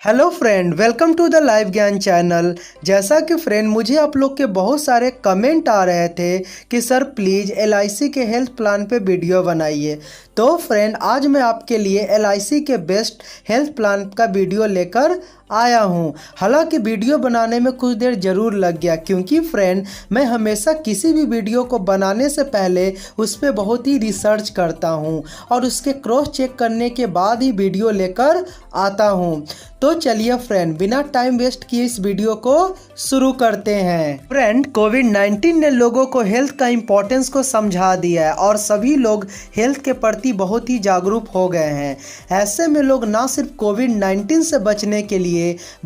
Hello friend, welcome to the live Gyan channel. जैसा कि friend मुझे आप लोग के बहुत सारे कमेंट आ रहे थे कि सर प्लीज़ LIC के हेल्थ प्लान पे वीडियो बनाइए। तो फ्रेंड आज मैं आपके लिए LIC के बेस्ट हेल्थ प्लान का वीडियो लेकर आया हूँ। हालांकि वीडियो बनाने में कुछ देर ज़रूर लग गया, क्योंकि फ्रेंड मैं हमेशा किसी भी वीडियो को बनाने से पहले उस पर बहुत ही रिसर्च करता हूँ और उसके क्रॉस चेक करने के बाद ही वीडियो लेकर आता हूँ। तो चलिए फ्रेंड बिना टाइम वेस्ट किए इस वीडियो को शुरू करते हैं। फ्रेंड कोविड-19 ने लोगों को हेल्थ का इम्पोर्टेंस को समझा दिया है और सभी लोग हेल्थ के प्रति बहुत ही जागरूक हो गए हैं। ऐसे में लोग ना सिर्फ कोविड-19 से बचने के लिए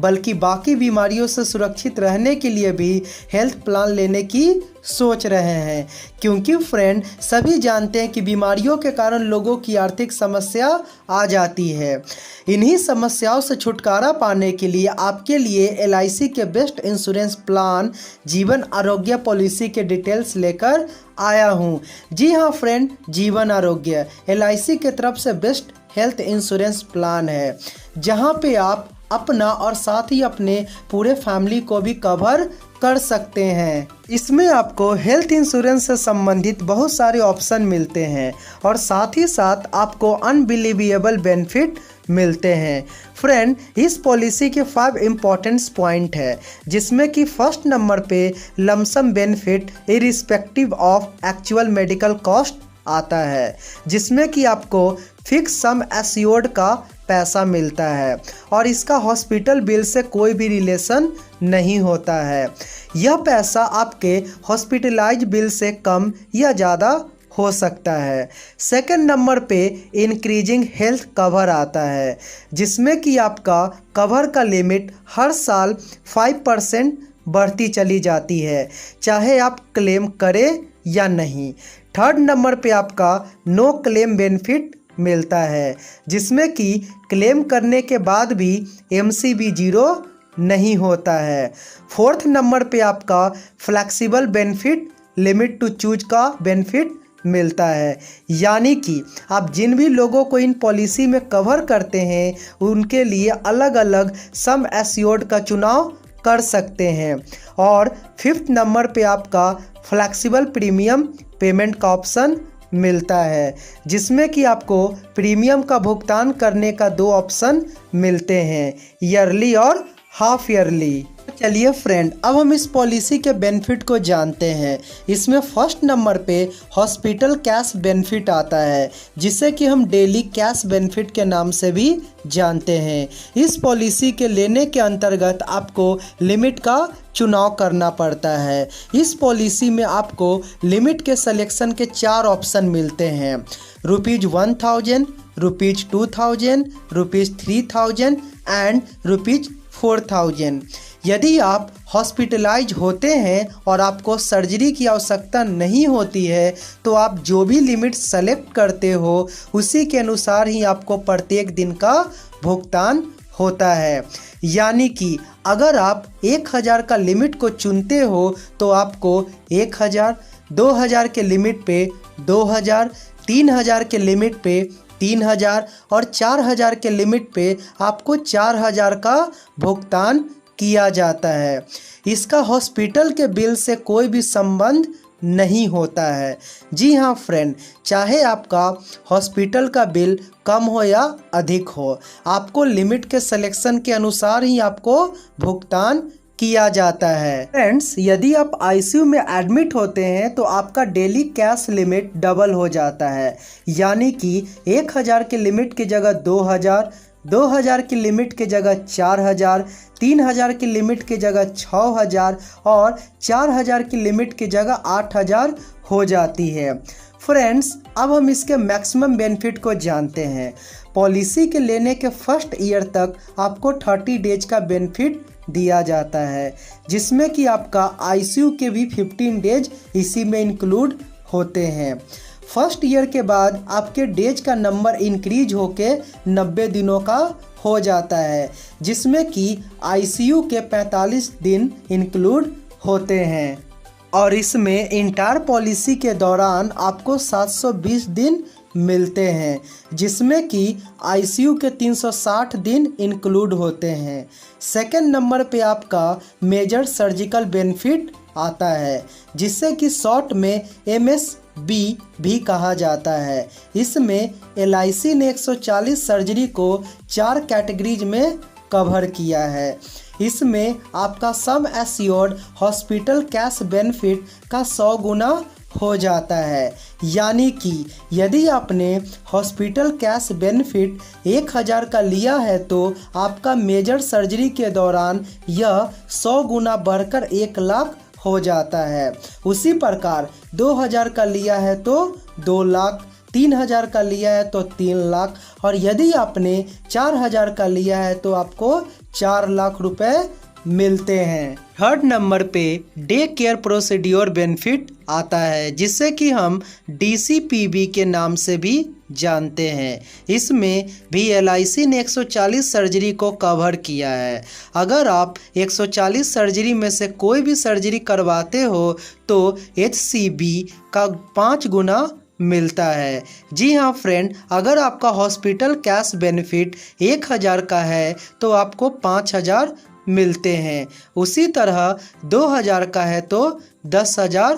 बल्कि बाकी बीमारियों से सुरक्षित रहने के लिए भी हेल्थ प्लान लेने की सोच रहे हैं, क्योंकि फ्रेंड सभी जानते हैं कि बीमारियों के कारण लोगों की आर्थिक समस्या आ जाती है। इन्हीं समस्याओं से छुटकारा पाने के लिए आपके लिए LIC के बेस्ट इंश्योरेंस प्लान जीवन आरोग्य पॉलिसी के डिटेल्स लेकर आया हूँ। जी हाँ फ्रेंड, जीवन आरोग्य LIC के तरफ से बेस्ट हेल्थ इंश्योरेंस प्लान है, जहाँ पे आप अपना और साथ ही अपने पूरे फैमिली को भी कवर कर सकते हैं। इसमें आपको हेल्थ इंश्योरेंस से संबंधित बहुत सारे ऑप्शन मिलते हैं और साथ ही साथ आपको अनबिलीवेबल बेनिफिट मिलते हैं। फ्रेंड इस पॉलिसी के 5 इम्पॉर्टेंट पॉइंट है, जिसमें कि फर्स्ट नंबर पे lump sum benefit irrespective of actual medical cost आता है, जिसमें कि आपको फिक्स सम एश्योर्ड का पैसा मिलता है और इसका हॉस्पिटल बिल से कोई भी रिलेशन नहीं होता है। यह पैसा आपके हॉस्पिटलाइज बिल से कम या ज़्यादा हो सकता है। सेकंड नंबर पे इंक्रीजिंग हेल्थ कवर आता है, जिसमें कि आपका कवर का लिमिट हर साल 5% बढ़ती चली जाती है, चाहे आप क्लेम करें या नहीं। थर्ड नंबर पे आपका नो क्लेम बेनिफिट मिलता है, जिसमें कि क्लेम करने के बाद भी MCB 0 नहीं होता है। फोर्थ नंबर पे आपका flexible benefit limit to choose का बेनिफिट मिलता है, यानी कि आप जिन भी लोगों को इन पॉलिसी में कवर करते हैं उनके लिए अलग अलग सम एश्योर्ड का चुनाव कर सकते हैं। और फिफ्थ नंबर पे आपका फ्लेक्सिबल प्रीमियम पेमेंट का ऑप्शन मिलता है, जिसमें कि आपको प्रीमियम का भुगतान करने का 2 ऑप्शन मिलते हैं, ईयरली और हाफ ईयरली। चलिए फ्रेंड अब हम इस पॉलिसी के बेनिफिट को जानते हैं। इसमें फर्स्ट नंबर पे हॉस्पिटल कैश बेनिफिट आता है, जिसे कि हम डेली कैश बेनिफिट के नाम से भी जानते हैं। इस पॉलिसी के लेने के अंतर्गत आपको लिमिट का चुनाव करना पड़ता है। इस पॉलिसी में आपको लिमिट के सिलेक्शन के 4 ऑप्शन मिलते हैं, ₹1000, ₹2000, ₹3000 एंड ₹4000। यदि आप हॉस्पिटलाइज होते हैं और आपको सर्जरी की आवश्यकता नहीं होती है तो आप जो भी लिमिट सेलेक्ट करते हो उसी के अनुसार ही आपको प्रत्येक दिन का भुगतान होता है। यानी कि अगर आप 1000 का लिमिट को चुनते हो तो आपको 1000, 2000 के लिमिट पे 2000, 3000 के लिमिट पे 3000 और 4000 के लिमिट पे आपको 4000 का भुगतान किया जाता है। इसका हॉस्पिटल के बिल से कोई भी संबंध नहीं होता है। जी हाँ फ्रेंड, चाहे आपका हॉस्पिटल का बिल कम हो या अधिक हो, आपको लिमिट के सिलेक्शन के अनुसार ही आपको भुगतान किया जाता है। फ्रेंड्स यदि आप ICU में एडमिट होते हैं तो आपका डेली कैश लिमिट डबल हो जाता है, यानी कि 1000 के लिमिट की जगह 2000, 2000 की लिमिट की जगह 4000, 3000 की लिमिट की जगह 6000 और 4000 की लिमिट की जगह 8000 हो जाती है। फ्रेंड्स अब हम इसके मैक्सिमम बेनिफिट को जानते हैं। पॉलिसी के लेने के फर्स्ट ईयर तक आपको 30 डेज का बेनिफिट दिया जाता है, जिसमें कि आपका ICU के भी 15 डेज इसी में इंक्लूड होते हैं। फर्स्ट ईयर के बाद आपके डेज का नंबर इंक्रीज होके 90 दिनों का हो जाता है, जिसमें कि ICU के 45 दिन इंक्लूड होते हैं और इसमें इंटायर पॉलिसी के दौरान आपको 720 दिन मिलते हैं, जिसमें कि आईसीयू के 360 दिन इंक्लूड होते हैं। सेकंड नंबर पे आपका मेजर सर्जिकल बेनिफिट आता है, जिससे कि शॉर्ट में MSB भी कहा जाता है। इसमें LIC ने 140 सर्जरी को 4 कैटेगरीज में कवर किया है। इसमें आपका sum assured hospital cash benefit का 100 गुना हो जाता है, यानी कि यदि आपने हॉस्पिटल कैश बेनिफिट 1000 का लिया है तो आपका मेजर सर्जरी के दौरान यह 100 गुना बढ़कर 1 लाख हो जाता है। उसी प्रकार 2000 का लिया है तो 2 लाख, 3000 का लिया है तो 3 लाख, और यदि आपने 4000 का लिया है तो आपको 4 लाख रुपए मिलते हैं। थर्ड नंबर पे डे केयर प्रोसीड्योर बेनिफिट आता है, जिससे कि हम DCPB के नाम से भी जानते हैं। इसमें भी LIC ने 140 सर्जरी को कवर किया है। अगर आप 140 सर्जरी में से कोई भी सर्जरी करवाते हो तो HCB का 5 गुना मिलता है। जी हाँ फ्रेंड, अगर आपका हॉस्पिटल कैश बेनिफिट 1000 का है तो आपको 5000 मिलते हैं। उसी तरह 2000 का है तो 10,000,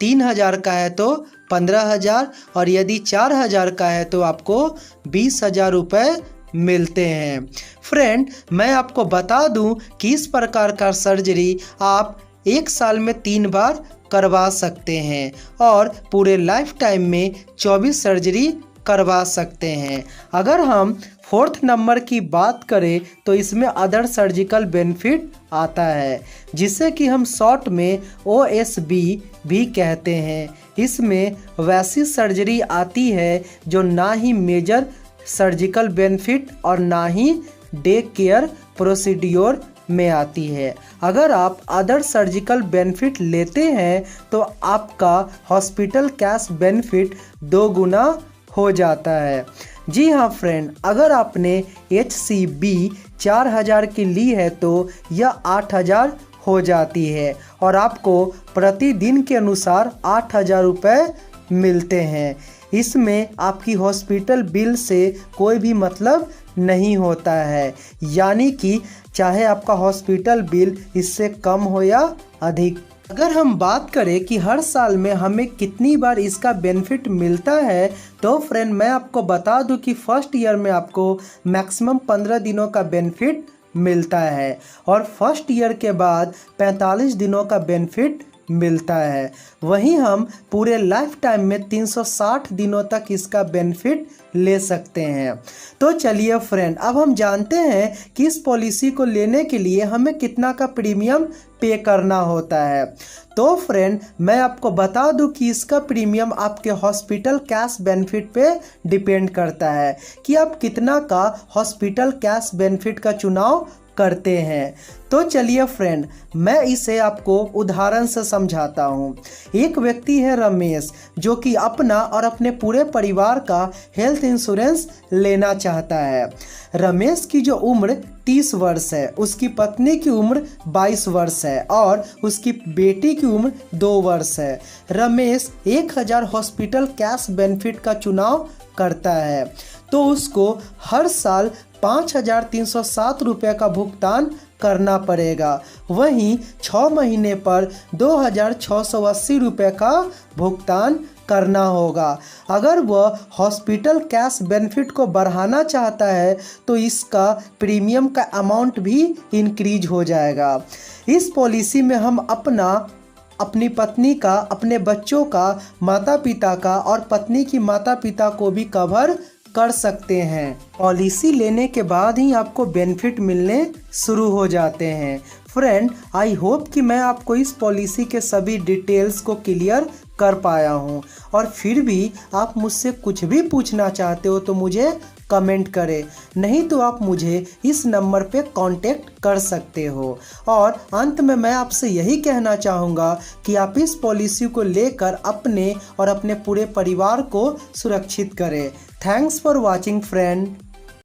3000 का है तो 15,000, और यदि 4000 का है तो आपको 20,000 रुपये मिलते हैं। फ्रेंड, मैं आपको बता दूं कि इस प्रकार का सर्जरी आप 1 साल में 3 बार करवा सकते हैं और पूरे लाइफ टाइम में 24 सर्जरी करवा सकते हैं। अगर हम फोर्थ नंबर की बात करें तो इसमें अदर सर्जिकल बेनिफिट आता है, जिसे कि हम शॉर्ट में OSB भी कहते हैं। इसमें वैसी सर्जरी आती है जो ना ही मेजर सर्जिकल बेनिफिट और ना ही डे केयर प्रोसीड्योर में आती है। अगर आप अदर सर्जिकल बेनिफिट लेते हैं तो आपका हॉस्पिटल कैश बेनिफिट 2 गुना हो जाता है। जी हाँ फ्रेंड, अगर आपने HCB 4000 की ली है तो यह 8000 हो जाती है और आपको प्रतिदिन के अनुसार 8000 रुपये मिलते हैं। इसमें आपकी हॉस्पिटल बिल से कोई भी मतलब नहीं होता है, यानी कि चाहे आपका हॉस्पिटल बिल इससे कम हो या अधिक। अगर हम बात करें कि हर साल में हमें कितनी बार इसका बेनिफिट मिलता है तो फ्रेंड, मैं आपको बता दूं कि फर्स्ट ईयर में आपको मैक्सिमम 15 दिनों का बेनिफिट मिलता है और फर्स्ट ईयर के बाद 45 दिनों का बेनिफिट मिलता है। वहीं हम पूरे लाइफ टाइम में 360 दिनों तक इसका बेनिफिट ले सकते हैं। तो चलिए फ्रेंड, अब हम जानते हैं कि इस पॉलिसी को लेने के लिए हमें कितना का प्रीमियम पे करना होता है। तो फ्रेंड, मैं आपको बता दूं कि इसका प्रीमियम आपके हॉस्पिटल कैश बेनिफिट पे डिपेंड करता है कि आप कितना का हॉस्पिटल कैश बेनिफिट का चुनाव करते हैं। तो चलिए फ्रेंड, मैं इसे आपको उदाहरण से समझाता हूँ। एक व्यक्ति है रमेश, जो कि अपना और अपने पूरे परिवार का हेल्थ इंश्योरेंस लेना चाहता है। रमेश की जो उम्र 30 वर्ष है, उसकी पत्नी की उम्र 22 वर्ष है और उसकी बेटी की उम्र 2 वर्ष है। रमेश 1000 हॉस्पिटल कैश बेनिफिट का चुनाव करता है तो उसको हर साल 5307 रुपये का भुगतान करना पड़ेगा। वहीं 6 महीने पर 2680 रुपये का भुगतान करना होगा। अगर वह हॉस्पिटल कैश बेनिफिट को बढ़ाना चाहता है तो इसका प्रीमियम का अमाउंट भी इंक्रीज हो जाएगा। इस पॉलिसी में हम अपनी पत्नी का, अपने बच्चों का, माता पिता का और पत्नी की माता पिता को भी कवर कर सकते हैं। पॉलिसी लेने के बाद ही आपको बेनिफिट मिलने शुरू हो जाते हैं। फ्रेंड, आई होप कि मैं आपको इस पॉलिसी के सभी डिटेल्स को क्लियर कर पाया हूँ और फिर भी आप मुझसे कुछ भी पूछना चाहते हो तो मुझे कमेंट करें, नहीं तो आप मुझे इस नंबर पे कांटेक्ट कर सकते हो। और अंत में मैं आपसे यही कहना चाहूँगा कि आप इस पॉलिसी को लेकर अपने और अपने पूरे परिवार को सुरक्षित करें। Thanks for watching friend.